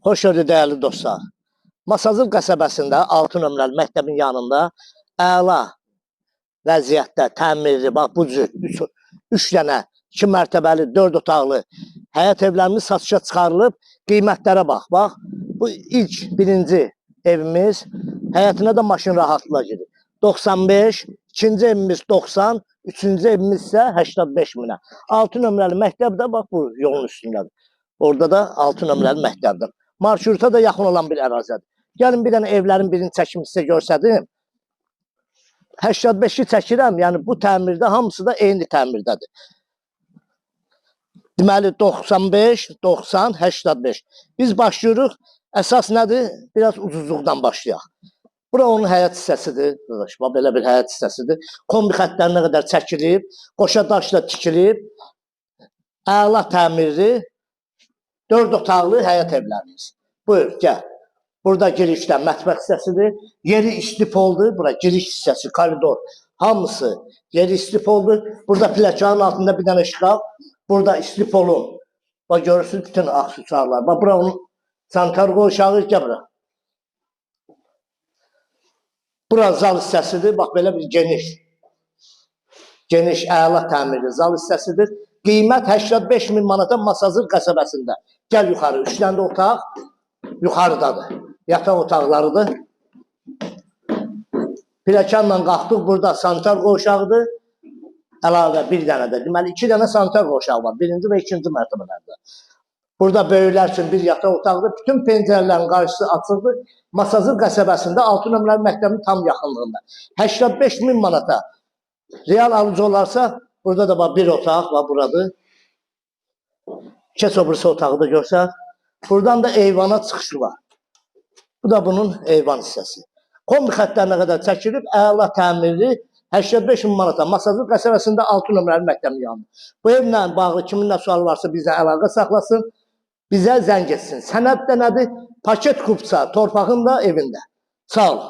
Xoş gördük dəyərli dostlar. Masazır qəsəbəsində 6 nömrəli məktəbin yanında əla vəziyyətdə təmirli, bax bu cür 3 dənə 2 mərtəbəli 4 otaqlı həyət evlərimiz satışa çıxarılıb. Qiymətlərə bax. Bax bu ilk birinci evimiz. Həyətinə də maşın rahatlıqla girir. 95, ikinci evimiz 90, üçüncü evimiz isə 85 minə. 6 nömrəli məktəb də bax bu yolun üstündədir. Orada da 6 nömrəli məktəbdir. Marşruta da yaxın olan bir ərazidir. Gəlin bir dənə evlərin birini çəkim sizə göstərdim. 85-i çəkirəm, yəni bu təmirdə hamısı da eyni təmirdədir. Deməli 95, 90, 85. Biz başlayırıq. Əsas nədir? Biraz ucuzluqdan başlayaq. Bura onun həyat hissəsidir. Belə bir həyat hissəsidir. Kombi xəttlərinə qədər çəkilib, qoşa daşla tikilib, əla təmirli 4 otaqlı həyat evlərimiz. Buyur, gəl. Burada girişdə mətbəx hissəsidir. Yeri istif oldu. Bura giriş hissəsi, koridor. Hamısı yeri istif oldu. Burada plakanın altında bir dənə şkaf. Burada istif olun. Bax görürsünüz bütün aksesuarlar. Bax bura onun sanitar qoşağı, gəl bura. Bura zal hissəsidir. Bax belə bir geniş, əla təmirli zal hissəsidir. Qiymət 85 min manata Masazır qəsəbəsində. Gəl yuxarı. 3 dənə otaq yuxarıdadır. Yataq otaqlarıdır. Plakanla qalxdıq. Burada sanitar qoşağıdır. Əlavə bir dənə də. Deməli 2 dənə sanitar qoşağı var. Birinci və ikinci mərtəbələrdə. Burada böyüklər üçün bir yataq otaqdır. Bütün pəncərələrin qarşısı açıldı. Masazır qəsəbəsində 6 nömrəli məktəbin tam yaxınlığında. 85 min manata real alıcı olarsa, burada da var bir otaq var buradır. Keç o birisi otağı da görsə. Buradan da eyvana çıxışı var. Bu da bunun eyvan hissəsi. Kombi xəttlərinə qədər çəkilib, əla təmirli 85 min manata Masazır qəsəbəsində 6 nömrəli məktəbin yanında. Bu evlə bağlı kimin nə sualı varsa bizlə əlaqə saxlasın, bizə zəng etsin. Sənəd də nədir? Paket kupça, torpağın da evində. Sağ olun.